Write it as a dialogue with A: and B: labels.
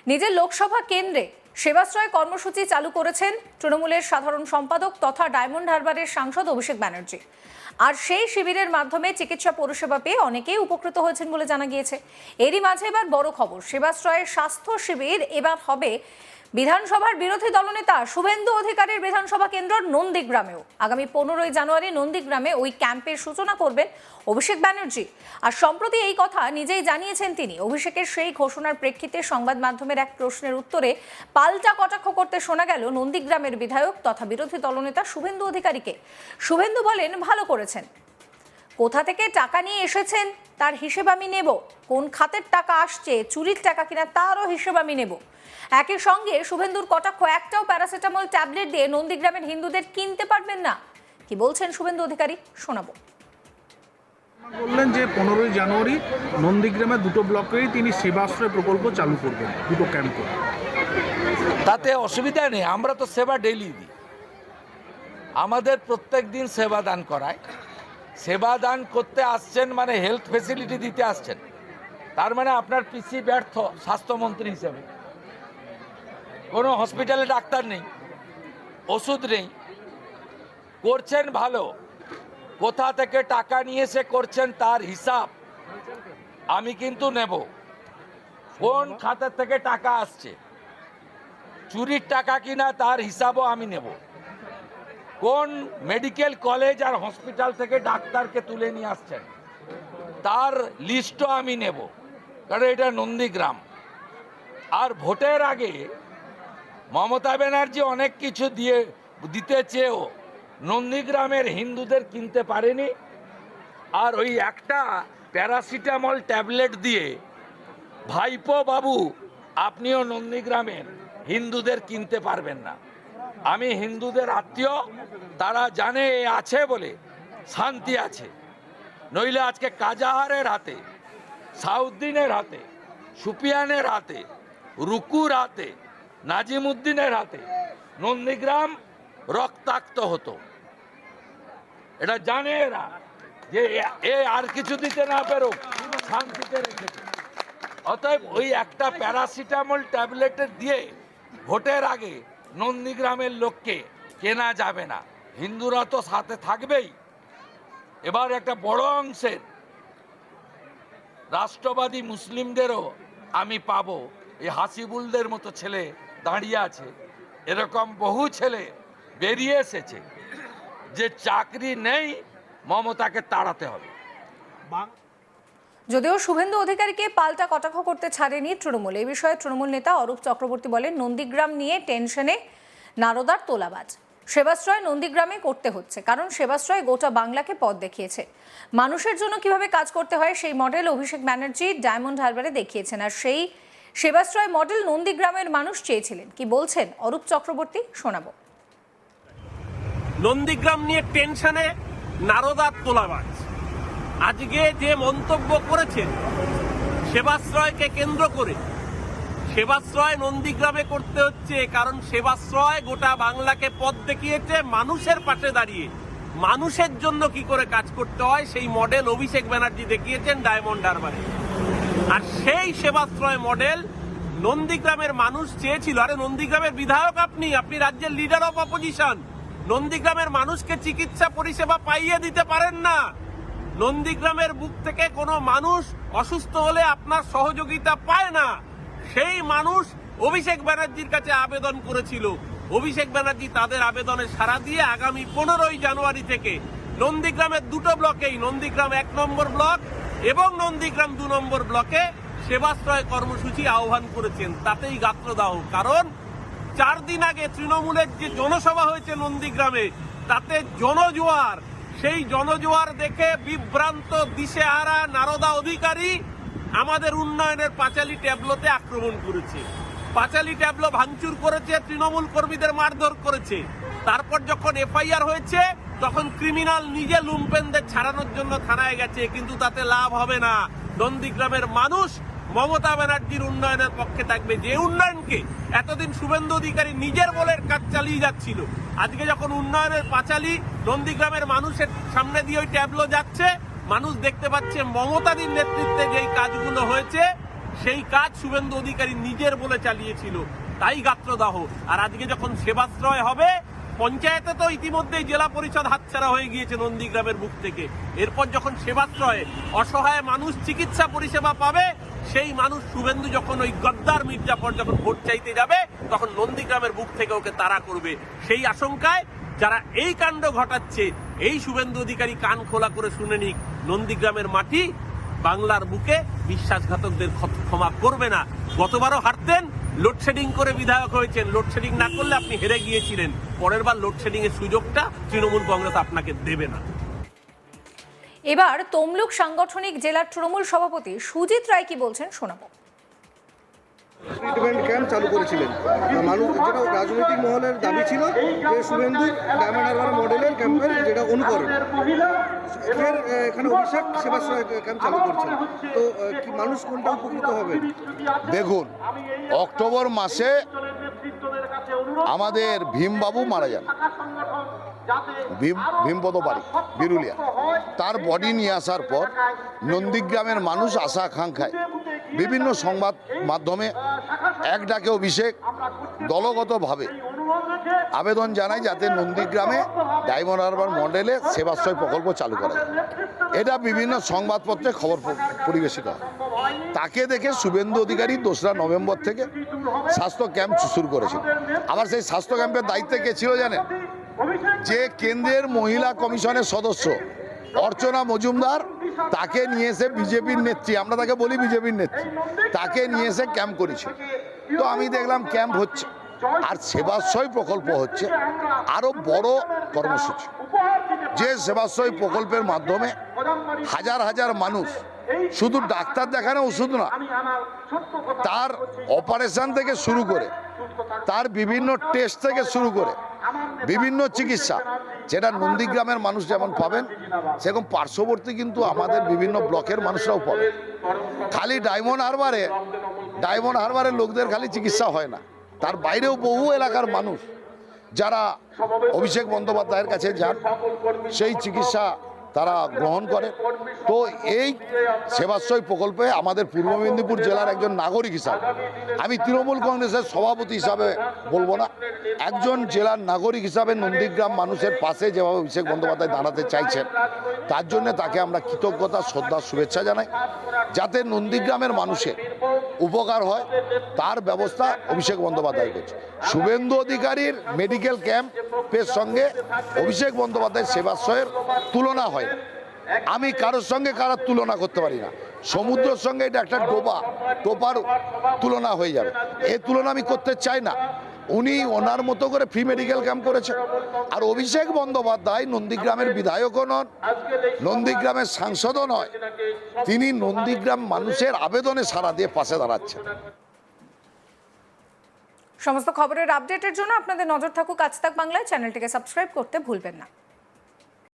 A: নিজের লোকসভা কেন্দ্রে সেবাশ্রয় কর্মসূচি চালু করেছেন তৃণমূলের সাধারণ সম্পাদক তথা ডায়মন্ড হারবারের সাংসদ অভিষেক ব্যানার্জি। আর সেই শিবিরের মাধ্যমে চিকিৎসা পরিষেবা পেয়ে অনেকেই উপকৃত হয়েছেন বলে জানা গিয়েছে। এরই মাঝে এবার বড় খবর, সেবাশ্রয়ের স্বাস্থ্য শিবির এবার হবে বিধানসভার বিরোধী দলনেতা শুভেন্দু অধিকারীর বিধানসভা কেন্দ্র নন্দীগ্রামেও। আগামী 15ই জানুয়ারি নন্দীগ্রামে ওই ক্যাম্পের সূচনা করবেন অভিষেক ব্যানার্জি। আর সম্প্রতি এই কথা নিজেই জানিয়েছেন তিনি। অভিষেকের সেই ঘোষণার প্রেক্ষিতে সংবাদ মাধ্যমের এক প্রশ্নের উত্তরে পাল্টা কটাক্ষ করতে শোনা গেল নন্দীগ্রামের বিধায়ক তথা বিরোধী দলনেতা শুভেন্দু অধিকারীকে। শুভেন্দু বলেন, ভালো করেছেন, কোথা থেকে টাকা নিয়ে এসেছেন তার হিসেব আমি নেব, কোন খাতের টাকা আসছে, চুরির টাকা কিনা তারও হিসেব আমি নেব। একই সঙ্গে শুভেন্দুর কটাক্ষ, একটাও প্যারাসিটামল ট্যাবলেট দিয়ে নন্দীগ্রামের হিন্দুদের কিনতে পারবেন না। কি বলছেন শুভেন্দু অধিকারী, শোনাবো।
B: বললেন যে 15ই জানুয়ারি নন্দীগ্রামে দুটো ব্লকেই তিনি সেবাশ্রয় প্রকল্প চালু করবেন, দুটো ক্যাম্প করে।
C: তাতে অসুবিধা নেই, আমরা তো সেবা ডেইলি দিই, আমাদের প্রত্যেক দিন সেবা দান করায়। সেবা দান করতে আসছেন মানে হেলথ ফেসিলিটি দিতে আসছেন, তার মানে আপনার পিসি ব্যর্থ স্বাস্থ্যমন্ত্রী হিসেবে। কোনো হসপিটালে ডাক্তার নেই, ওষুধ নেই, করছেন ভালো, কোথা থেকে টাকা নিয়ে এসে করছেন তার হিসাব আমি কিন্তু নেব। কোন খাতের থেকে টাকা আসছে, চুরির টাকা কিনা তার হিসাবও আমি নেব। কোন মেডিকেল কলেজ আর হসপিটাল থেকে ডাক্তারকে তুলে নিয়ে আসছেন তার লিস্টও আমি নেব, কারণ এটা নন্দীগ্রাম। আর ভোটের আগে মমতা ব্যানার্জি অনেক কিছু দিতে চেয়েও নন্দীগ্রামের হিন্দুদের কিনতে পারেনি। আর ওই একটা প্যারাসিটামল ট্যাবলেট দিয়ে ভাইপো বাবু আপনিও নন্দীগ্রামের হিন্দুদের কিনতে পারবেন না। আমি হিন্দুদের আত্মীয়, তারা জানে আছে বলে শান্তি আছে, নইলে আজকে কাজাহারের হাতে, সাউদ্দিনের হাতে, সুপিয়ানের হাতে, রুকুর হাতে, নাজিমুদ্দিনের হাতে নন্দীগ্রাম রক্তাক্ত হতো। এটা জানে এরা যে এ আর কিছু দিতে না পেরো শান্তিতে রেখেছে। অতএব ওই একটা প্যারাসিটামল ট্যাবলেটের দিয়ে ভোটের আগে নন্দীগ্রামের লোককে কেনা যাবে না। হিন্দুরা তো সাথে থাকবেই। এবার একটা বড় অংশের রাষ্ট্রবাদী মুসলিমদেরও আমি পাবো। এই হাসিবুলদের মতো ছেলে দাঁড়িয়ে আছে, এরকম বহু ছেলে বেরিয়ে এসেছে যে চাকরি নেই, মমতাকে তাড়াতে হবে।
A: যদিও শুভেন্দু অধিকারীকে পাল্টা কটাক্ষ করতে ছাড়েনি তৃণমূল। এই বিষয়ে তৃণমূল নেতা অরূপ চক্রবর্তী বলেন, নন্দীগ্রাম নিয়ে টেনশনে নারদার তোলাবাজ। সেবাশ্রয় নন্দীগ্রামে করতে হচ্ছে, কারণ সেবাশ্রয় গোটা বাংলাকে পথ দেখিয়েছে। মানুষের জন্য কিভাবে কাজ করতে হয় সেই মডেল অভিষেক ব্যানার্জি ডায়মন্ড হারবারে দেখিয়েছেন। আর সেই সেবাশ্রয় মডেল নন্দীগ্রামের মানুষ চেয়েছিলেন। কি বলছেন অরূপ চক্রবর্তী, শোনাবো।
D: নন্দীগ্রাম নিয়ে টেনশনে নারদার তোলাবাজ। আজকে যে মন্তব্য করেছেন সেবাশ্রয়কে কেন্দ্র করে, সেবাশ্রয় নন্দীগ্রামে করতে হচ্ছে কারণ সেবাশ্রয় গোটা বাংলাকে পথ দেখিয়েছে। মানুষের পাশে দাঁড়িয়ে মানুষের জন্য কি করে কাজ করতে হয় সেই মডেল অভিষেক ব্যানার্জি দেখিয়েছেন ডায়মন্ড হারবারে। আর সেই সেবাশ্রয় মডেল নন্দীগ্রামের মানুষ চেয়েছিল। আরে নন্দীগ্রামের বিধায়ক আপনি রাজ্যের লিডার অফ অপোজিশন। নন্দীগ্রামের মানুষকে চিকিৎসা পরিষেবা পাইয়ে দিতে পারেন না। নন্দীগ্রামের বুক থেকে কোনো মানুষ অসুস্থ হলে আপনার সহযোগিতা পায় না। সেই মানুষ অভিষেক ব্যানার্জির কাছে আবেদন করেছিল। অভিষেক ব্যানার্জি তাদের আবেদনে সাড়া দিয়ে আগামী 15ই জানুয়ারি থেকে নন্দীগ্রামের দুটো ব্লকেই, নন্দীগ্রাম 1 নম্বর ব্লক এবং নন্দীগ্রাম 2 নম্বর ব্লকে সেবাশ্রয় কর্মসূচি আহ্বান করেছেন। তাতেই গাত্রদাহ, কারণ 4 দিন আগে তৃণমূলের যে জনসভা হয়েছে নন্দীগ্রামে, তাতে জনজোয়ার, সেই জনজোয়ার দেখে বিভ্রান্ত দিশেহারা নারদা অধিকারী আমাদের উন্নয়নের পাঁচালী ট্যাবলোতে আক্রমণ করেছে। পাঁচালী ট্যাবলো ভাঙচুর করেছে, তৃণমূল কর্মীদের মারধর করেছে। তারপর যখন এফআইআর হয়েছে তখন ক্রিমিনাল নিজে লুম্পেনদের ছাড়ানোর জন্য থানায় গেছে, কিন্তু তাতে লাভ হবে না। নন্দীগ্রামের মানুষ মমতা ব্যানার্জির উন্নয়নের পক্ষে থাকবে, যে উন্নয়নকে এতদিন শুভেন্দু অধিকারী নিজের বলের কাজ চালিয়ে যাচ্ছিল। আজকে যখন উন্নয়নের পাঁচালী নন্দীগ্রামের মানুষের সামনে দিয়ে ওই ট্যাবলো যাচ্ছে, মানুষ দেখতে পাচ্ছে মমতাদির নেতৃত্বে যেই কাজগুলো হয়েছে সেই কাজ শুভেন্দু অধিকারী নিজের বলে চালিয়েছিল, তাই গাত্রদাহ। আর আজকে যখন সেবাশ্রয় হবে, পঞ্চায়েতে তো ইতিমধ্যেই জেলা পরিষদ হাতছাড়া হয়ে গিয়েছে নন্দীগ্রামের বুক থেকে। এরপর যখন সেবাশ্রয়ে অসহায় মানুষ চিকিৎসা পরিষেবা পাবে, সেই মানুষ শুভেন্দু যখন ওই গদ্দার মির্জাফর যখন ভোট চাইতে যাবে, তখন নন্দীগ্রামের বুক থেকে ওকে তাড়া করবে। সেই আশঙ্কায় যারা এই কাণ্ড ঘটাচ্ছে, এই শুভেন্দু অধিকারী কান খোলা করে শুনে নিক, নন্দীগ্রামের মাটি বাংলার বুকে বিশ্বাসঘাতকদের ক্ষমা করবে না। গতবারও হারতেন, লোডশেডিং করে বিধায়ক হয়েছেন। লোডশেডিং না করলে আপনি হেরে গিয়েছিলেন। পরের বার লোডশেডিং এর সুযোগটা তৃণমূল কংগ্রেস আপনাকে দেবে না।
A: এবার তমলুক সাংগঠনিক জেলার তৃণমূল সভাপতি সুজিত রায় কি বলছেন শোনাবো।
E: ট্রিটমেন্ট ক্যাম্প চালু করেছিলেন মানুষ, যেটা রাজনৈতিক মহলের দাবি ছিল যে শুভেন্দু ডায়মন্ড হারবার মডেলের ক্যাম্পের যেটা অনুকরণ। ফের এখানে অভিষেক সেবাশ্রয় ক্যাম্প চালু করছেন, তো কি মানুষ কোনটা উপকৃত হবে?
F: দেখুন, অক্টোবর মাসে আমাদের ভীমবাবু মারা যান, ভীমপদ বাড়ি বিরুলিয়া। তার বডি নিয়ে আসার পর নন্দীগ্রামের মানুষ আশা আকাঙ্ক্ষায় বিভিন্ন সংবাদ মাধ্যমে এক ডাকে অভিষেক দলগতভাবে আবেদন জানায় যাতে নন্দীগ্রামে ডায়মন্ড হারবার মডেলে সেবাশ্রয় প্রকল্প চালু করা যায়। এটা বিভিন্ন সংবাদপত্রে খবর পরিবেশিত হয়। তাকে দেখে শুভেন্দু অধিকারী 2রা নভেম্বর থেকে স্বাস্থ্য ক্যাম্প শুরু করেছিল। আবার সেই স্বাস্থ্য ক্যাম্পের দায়িত্বে কে ছিল জানেন? যে কেন্দ্রের মহিলা কমিশনের সদস্য অর্চনা মজুমদার, তাকে নিয়ে এসে বিজেপির নেত্রী, আমরা তাকে বলি বিজেপির নেত্রী, তাকে নিয়ে এসে ক্যাম্প করেছে। তো আমি দেখলাম ক্যাম্প হচ্ছে, আর সেবাশ্রয় প্রকল্প হচ্ছে আরও বড় কর্মসূচি। যে সেবাশ্রয় প্রকল্পের মাধ্যমে হাজার হাজার মানুষ শুধু ডাক্তার দেখানো, ওষুধ না, তার অপারেশন থেকে শুরু করে, তার বিভিন্ন টেস্ট থেকে শুরু করে বিভিন্ন চিকিৎসা, যেটা নন্দীগ্রামের মানুষ যেমন পাবেন, সেরকম পার্শ্ববর্তী কিন্তু আমাদের বিভিন্ন ব্লকের মানুষরাও পাবেন। খালি ডায়মন্ড হারবারের লোকদের খালি চিকিৎসা হয় না, তার বাইরেও বহু এলাকার মানুষ যারা অভিষেক বন্দ্যোপাধ্যায়ের কাছে যান, সেই চিকিৎসা তারা গ্রহণ করে। তো এই সেবাশ্রয় প্রকল্পে আমাদের পূর্ব মেদিনীপুর জেলার একজন নাগরিক হিসাবে, আমি তৃণমূল কংগ্রেসের সভাপতি হিসাবে বলবো না, একজন জেলার নাগরিক হিসাবে নন্দীগ্রাম মানুষের পাশে যেভাবে অভিষেক বন্দ্যোপাধ্যায় দাঁড়াতে চাইছেন, তার জন্য তাকে আমরা কৃতজ্ঞতা, শ্রদ্ধা, শুভেচ্ছা জানাই। যাতে নন্দীগ্রামের মানুষের উপকার হয় তার ব্যবস্থা অভিষেক বন্দ্যোপাধ্যায় করছে। শুভেন্দু অধিকারীর মেডিকেল ক্যাম্পের সঙ্গে অভিষেক বন্দ্যোপাধ্যায়ের সেবাশ্রয়ের তুলনা হয় না। আমি কারোর সঙ্গে কারোর তুলনা করতে পারি না। সমুদ্রের সঙ্গে এটা একটা টোপার তুলনা হয়ে যাবে, এই তুলনা আমি করতে চাই না। উনি ওনার মতো করে ফ্রি মেডিকেল ক্যাম্প করেছেন। আর অভিষেক বন্দ্যোপাধ্যায় নন্দীগ্রামের বিধায়কও নন, নন্দীগ্রামের সাংসদও নয়, তিনি নন্দীগ্রাম মানুষের আবেদনে সাড়া দিয়ে পাশে দাঁড়াচ্ছেন।
A: সমস্ত খবরের আপডেটের জন্য আপনাদের নজর থাকুক আজ তাক বাংলায়। চ্যানেলটিকে সাবস্ক্রাইব করতে ভুলবেন না।